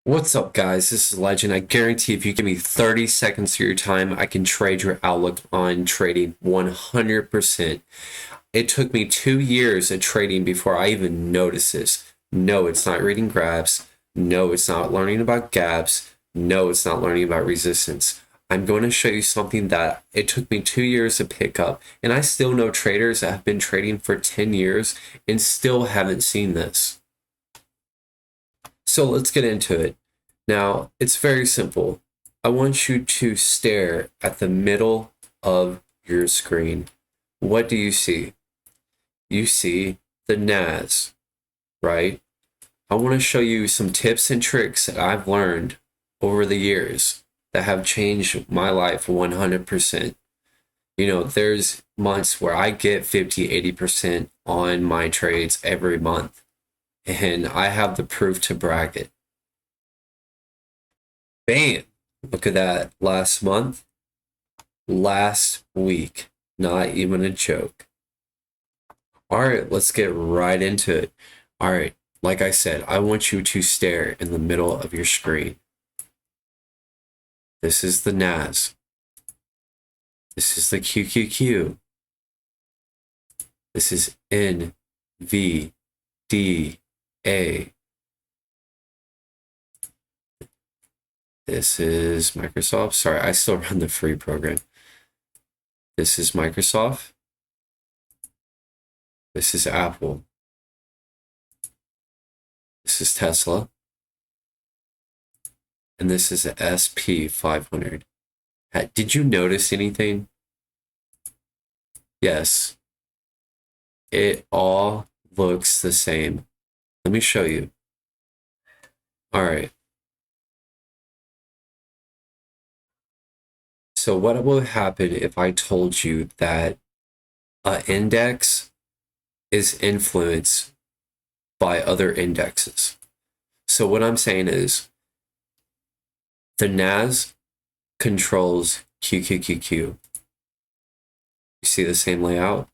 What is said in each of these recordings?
What's up, guys? This is Legend. I guarantee if you give me 30 seconds of your time, I can trade your outlook on trading 100%. It took me 2 years of trading before I even noticed this. No, it's not reading graphs. No, it's not learning about gaps. No, it's not learning about resistance. I'm going to show you something that it took me 2 years to pick up. And I still know traders that have been trading for 10 years and still haven't seen this. So let's get into it. Now, it's very simple. I want you to stare at the middle of your screen. What do you see? You see the NAS, right? I want to show you some tips and tricks that I've learned over the years that have changed my life 100%. There's months where I get 50, 80% on my trades every month, and I have the proof to brag it. Bam! Look at that. Last month, last week. Not even a joke. All right, let's get right into it. All right, like I said, I want you to stare in the middle of your screen. This is the NAS. This is the QQQ. This is NVDA. This is Microsoft. Sorry, I still run the free program. This is Microsoft. This is Apple. This is Tesla. And this is a SP 500. Did you notice anything? Yes. It all looks the same. Let me show you. All right. So what will happen if I told you that an index is influenced by other indexes? So what I'm saying is the NAS controls QQQQ. You see the same layout?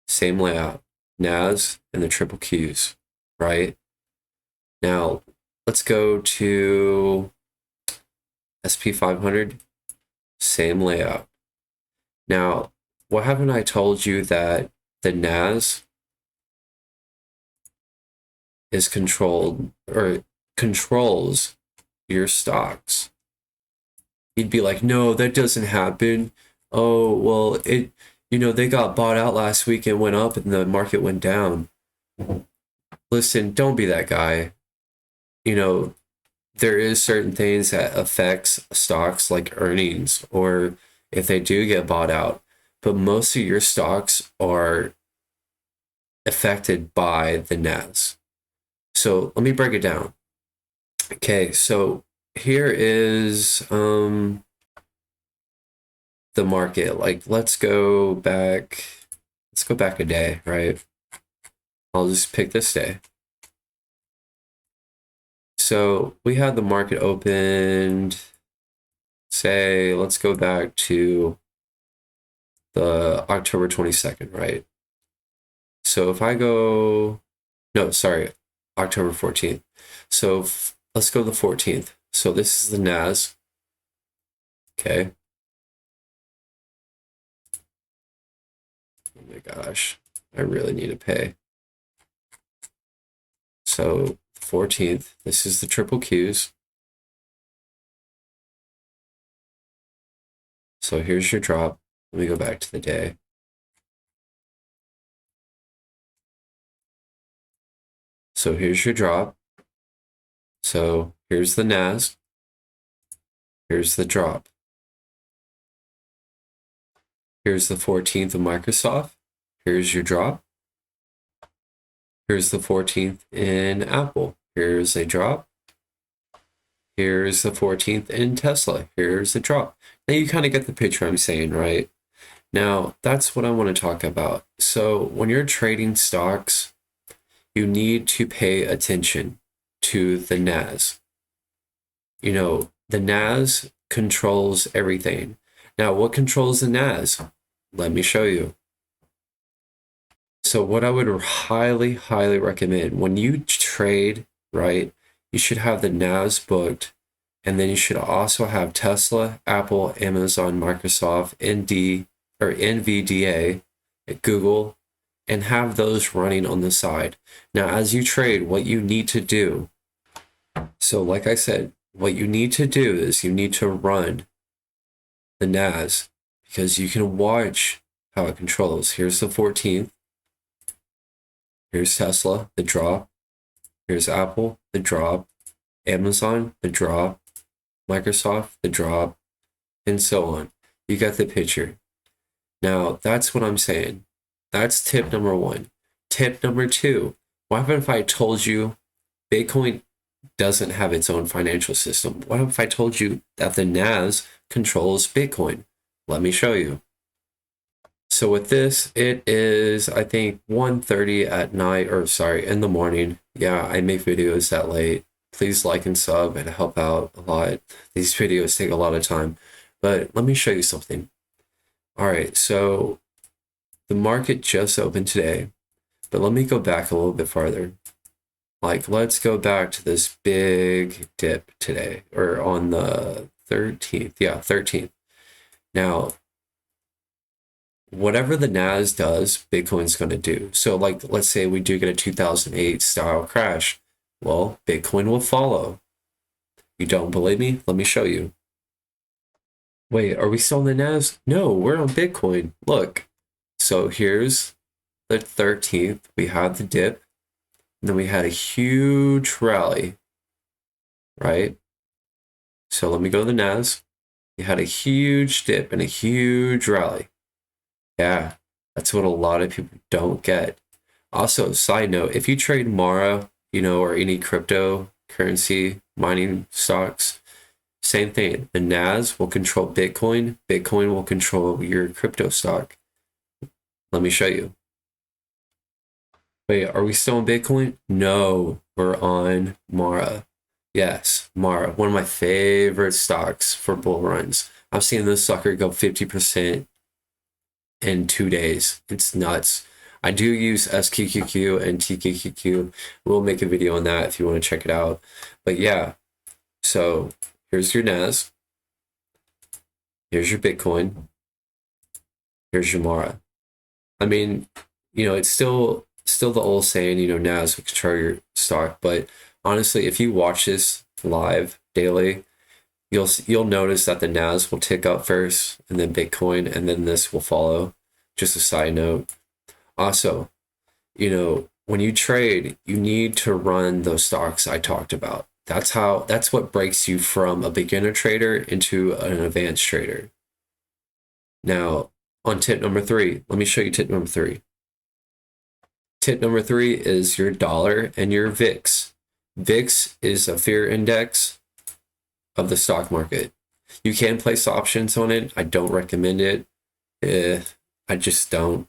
Same layout. NAS and the triple Qs, right? Now, let's go to SP 500. Same layout. Now, what haven't I told you that the NAS is controlled or controls your stocks? You'd be like, no, that doesn't happen. Oh, well, they got bought out last week and went up and the market went down. Listen, don't be that guy. There is certain things that affects stocks like earnings or if they do get bought out, but most of your stocks are affected by the NAS. So let me break it down. Okay, so here is the market. Like let's go back a day, right? I'll just pick this day. So we had the market opened, say, let's go back to the October 22nd, right? So if I go, no, sorry, October 14th. So let's go to the 14th. So this is the NAS. Okay. Oh my gosh, I really need to pay. So 14th, this is the triple Qs. So here's your drop. Let me go back to the day. So here's your drop. So here's the NAS. Here's the drop. Here's the 14th of Microsoft. Here's your drop. Here's the 14th in Apple. Here's a drop. Here's the 14th in Tesla. Here's a drop. Now you kind of get the picture I'm saying, right? Now, that's what I want to talk about. So when you're trading stocks, you need to pay attention to the NAS. The NAS controls everything. Now, what controls the NAS? Let me show you. So what I would highly, highly recommend when you trade, right, you should have the NAS booked, and then you should also have Tesla, Apple, Amazon, Microsoft, NVDA, Google, and have those running on the side. Now, as you trade, what you need to do, so like I said, what you need to do is you need to run the NAS, because you can watch how it controls. Here's the 14th. Here's Tesla, the drop. Here's Apple, the drop. Amazon, the drop. Microsoft, the drop, and so on. You got the picture. Now, that's what I'm saying. That's tip number one. Tip number two, what if I told you Bitcoin doesn't have its own financial system? What if I told you that the NAS controls Bitcoin? Let me show you. So with this, it is, I think, 1:30 at night, or sorry, in the morning. Yeah, I make videos that late. Please like and sub and help out a lot. These videos take a lot of time, but let me show you something. All right, so the market just opened today, but let me go back a little bit farther. Like, let's go back to this big dip today, or on the 13th. Yeah, 13th. Now, whatever the NAS does, Bitcoin's going to do. So, like, let's say we do get a 2008 style crash. Well, Bitcoin will follow. You don't believe me? Let me show you. Wait, are we still on the NAS? No, we're on Bitcoin. Look. So here's the 13th. We had the dip. And then we had a huge rally. Right? So let me go to the NAS. We had a huge dip and a huge rally. Yeah, that's what a lot of people don't get. Also, side note, if you trade Mara, or any cryptocurrency mining stocks, same thing. The NAS will control Bitcoin. Bitcoin will control your crypto stock. Let me show you. Wait, are we still on Bitcoin? No, we're on Mara. Yes, Mara, one of my favorite stocks for bull runs. I've seen this sucker go 50% in 2 days. It's nuts. I do use SQQQ and TQQQ. We'll make a video on that if you want to check it out. But yeah, so here's your NAS. Here's your Bitcoin. Here's your Mara. I mean, it's still the old saying, NAS will control your stock. But honestly, if you watch this live daily, you'll notice that the NAS will tick up first, and then Bitcoin, and then this will follow. Just a side note. Also, when you trade, you need to run those stocks I talked about. That's what breaks you from a beginner trader into an advanced trader. Now, on tip number three, let me show you tip number three. Tip number three is your dollar and your VIX. VIX is a fear index of the stock market. You can place options on it. I don't recommend it. I just don't.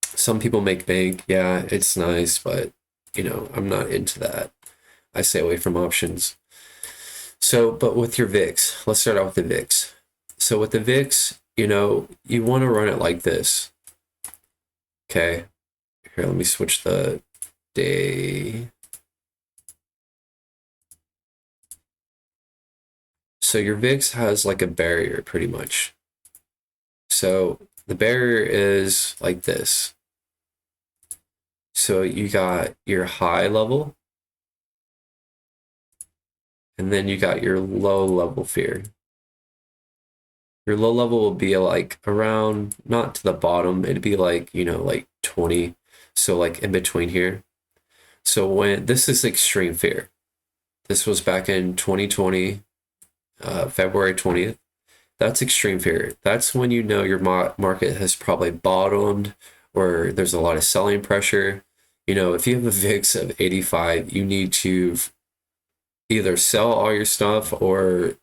Some people make bank. Yeah, it's nice, but I'm not into that. I stay away from options. So, but with your VIX, let's start out with the VIX. So with the VIX, you want to run it like this. Okay. Here, let me switch the day. So your VIX has like a barrier pretty much. So the barrier is like this. So you got your high level, and then you got your low level fear. Your low level will be like around, not to the bottom, it'd be like, like 20. So like in between here. So when this is extreme fear, this was back in 2020, February 20th. That's extreme fear. That's when your market has probably bottomed, or there's a lot of selling pressure. If you have a VIX of 85, you need to either sell all your stuff or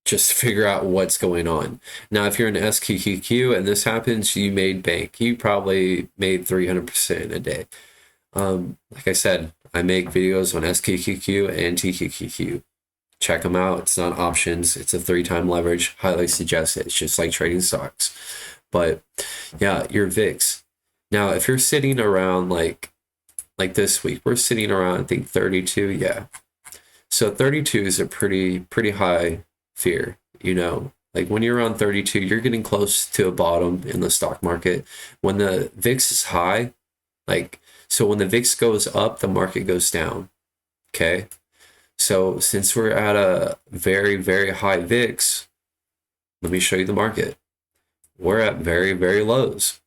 just figure out what's going on. Now, if you're an SQQQ and this happens, you made bank. You probably made 300% a day. Like I said, I make videos on SQQQ and TQQQ. Check them out. It's not options. It's a 3-time leverage. Highly suggest it. It's just like trading stocks. But yeah, your VIX. Now, if you're sitting around like this week, we're sitting around, I think 32. Yeah. So 32 is a pretty high fear, you know. Like when you're around 32, you're getting close to a bottom in the stock market. When the VIX is high, like, so when the VIX goes up, the market goes down. Okay. So since we're at a very high VIX, let me show you the market. We're at very lows.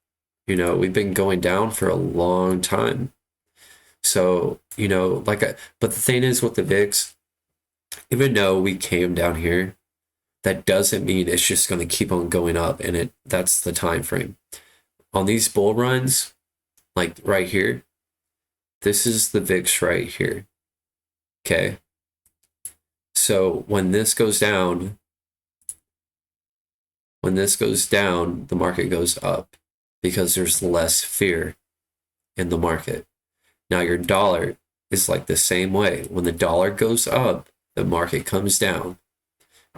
You know, we've been going down for a long time. So, you know, but the thing is with the VIX, even though we came down here, that doesn't mean it's just going to keep on going up, and that's the time frame. On these bull runs, like right here, this is the VIX right here. Okay. So when this goes down, the market goes up because there's less fear in the market. Now your dollar is like the same way. When the dollar goes up, the market comes down.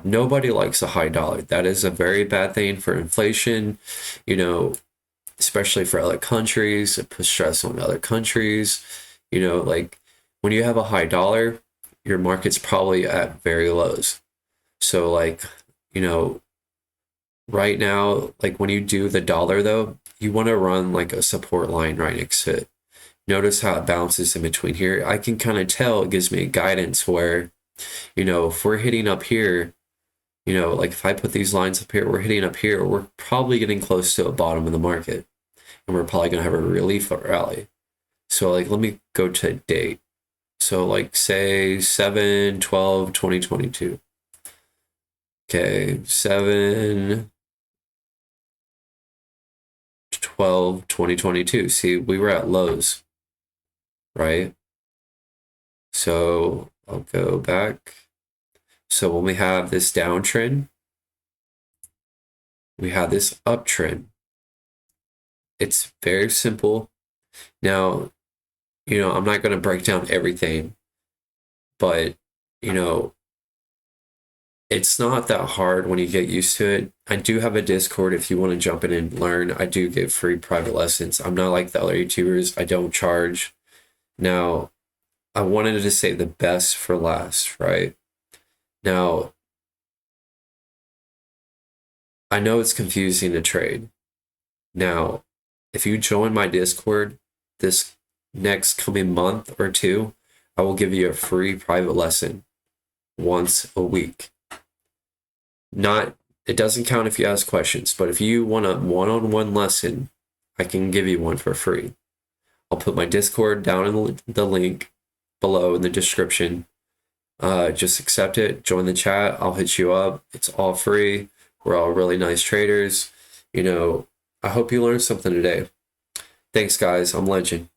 Nobody likes a high dollar. That is a very bad thing for inflation, you know, especially for other countries. It puts stress on other countries. You know, like when you have a high dollar, your market's probably at very lows. So like, you know, right now, like when you do the dollar though, you want to run like a support line right next to it. Notice how it bounces in between here. I can kind of tell, it gives me guidance where, you know, if we're hitting up here, you know, like if I put these lines up here, we're hitting up here, we're probably getting close to a bottom of the market. And we're probably going to have a relief rally. So like, let me go to date. So like say 7/12/2022. Okay, 7/12/2022. See, we were at lows, right? So I'll go back. So when we have this downtrend, we have this uptrend. It's very simple. Now, you know, I'm not going to break down everything, but, you know, it's not that hard when you get used to it. I do have a Discord if you want to jump in and learn. I do give free private lessons. I'm not like the other YouTubers. I don't charge. Now, I wanted to say the best for last, right? Now, I know it's confusing to trade. Now, if you join my Discord this next coming month or two, I will give you a free private lesson once a week. It doesn't count if you ask questions, but if you want a one-on-one lesson, I can give you one for free. I'll put my Discord down in the link below in the description. Just accept it, join the chat, I'll hit you up. It's all free. We're all really nice traders. You know, I hope you learned something today. Thanks, guys. I'm Legend.